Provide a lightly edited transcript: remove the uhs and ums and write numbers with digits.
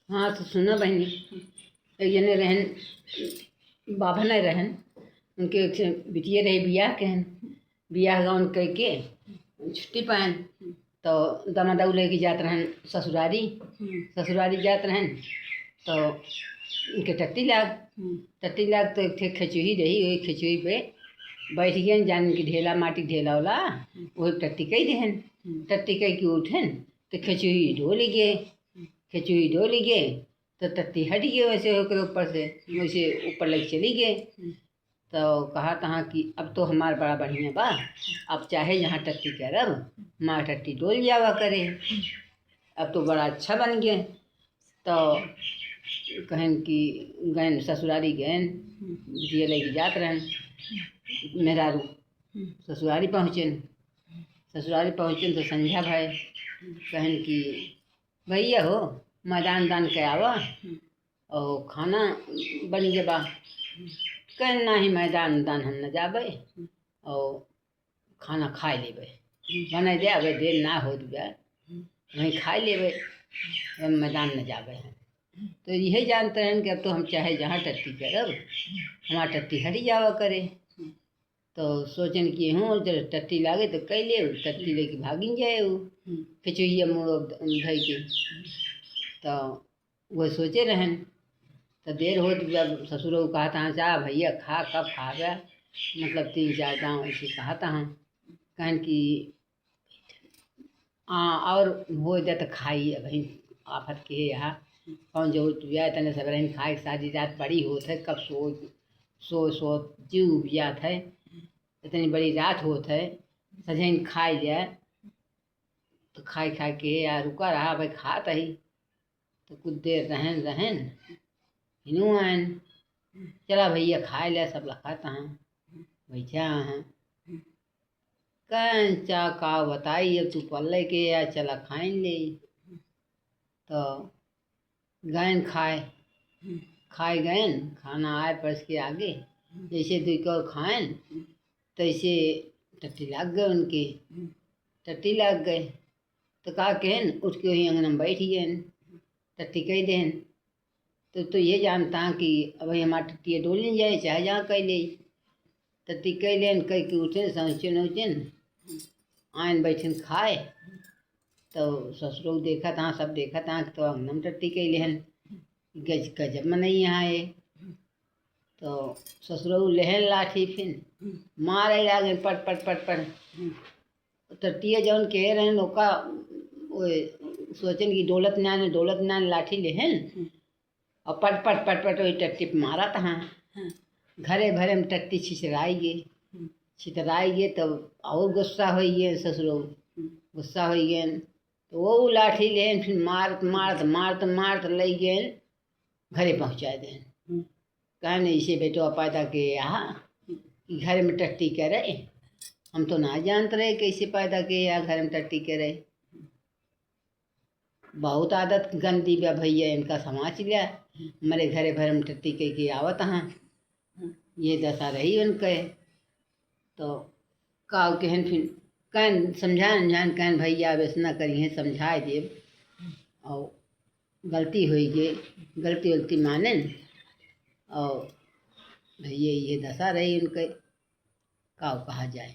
हाँ तो सुनो बहनी, एक जने रहन बाबा नहीं रहन, उनके एक से बिटिया रही बियाह के हन। बियाह गाउन करके छुट्टी पान तो दामादा लेके जात रहन ससुरारी। ससुरारी जात रहन तो उनके टट्टी लाग तो एक थे खिचड़ी रही, वही खिचड़ी पे बैठ गए जान की ढेला माटी ढेला वाला वही टट्टी कही देहन। टट्टी कही के उठन तो खिचड़ी ढोली गए। खिचड़ी ढोली गए तो टट्टी हट गए, वैसे होकर ऊपर से वैसे ऊपर लग चली गए। तो कहा तहाँ कि अब तो हमारा बड़ा बढ़िया बा, अब चाहे यहाँ टट्टी करब माँ टट्टी डोल जावा करे, अब तो बड़ा अच्छा बन गए। तो कहन कि गैन ससुरारी गैन बिटिया लेके जात रहन मेहरारू। ससुरारी पहुँचन तो संध्या भाई कहन कि भैया हो मैदान दान के आवा और खाना बन गया बा। कहन नाही मैदान दान हम न जाबे और खाना खाए लेबे, बना दे अबे देर ना हो जाए वहीं खाए लेबे, मैदान न जाबे हैं। तो यही जानते हैं कि अब तो हम चाहे जहाँ टट्टी करब हमारा टट्टी हट जावा करे। तो सोचन कि हूँ जब टट्टी लागे तो कई ले टट्टी लेके भागिन जाए वो खिचड़िया मुँह धई के। तो वह सोचे रहन तो देर हो जब ससुर को कहा था जा भैया खा कब खागा, मतलब 3-4 गाँव ऐसे कहा था। कहन कि और हो जाए तो खाई भाई आफत के यहाँ कौन जरूरत हुआ तने सब रहन खाए सारी रात बड़ी होत है, कब सो जीव उबियात है, इतनी बड़ी रात होत है सजन खाए जाए। तो खाए के यार रुका रहा भाई खाता ही तो कुछ देर रहन हिनू आन चला भैया खाए लिया सब लखाता हैं बैठा हैं। कौन चा का बताई अब तू पल्ले के या चला खाइन ले। तो गैन खाए गैन खाना आए परस के आगे जैसे 2 कौर खाएन तैसे टट्टी लाग गए उनके। टट्टी लाग गए तो कहा कहन उठ के वहीं अंगन में बैठ गए टट्टी कह देन। तो ये जानता कि अब हमारा टट्टी डोल नहीं जाए चाहे जहाँ कह ले। टट्टी कह लेन कह के उठे समझन आयन बैठन खाए। तो ससुर देखा था सब देखा था तो अंगनम टट्टी कह लेहन गजब में नहीं यहाँ ये। तो ससुर लेहन लाठी फिर मारे लागे पट पट पट पट। टट्टिया जौन कह रहे ओका वो सोचन कि दौलत नान लाठी लेहन और पट पट पट पट वही टट्टी पे मारा था। घरे भरे में टट्टी छितराई गए तब और गुस्सा हो गए ससुर गुस्सा हो गए। तो वो लाठी लेन फिर मारत ले गए घरे पहुँचा दें। कहने इसे बेटो पैदा के यहाँ घर में टट्टी करे, हम तो ना जानते रहे कैसे पैदा के यहाँ घर में टट्टी करे। बहुत आदत गंदी बा भैया इनका समाज लिया मेरे घरे भर में टट्टी के आवत हाँ ये दशा रही उनके। तो काव कहन फिर कहन समझान कहन भैया अब ऐसा करिए समझाए देव और गलती हुई गई गलती मानन और भैया ये दशा रही उनके काव कहा जाए।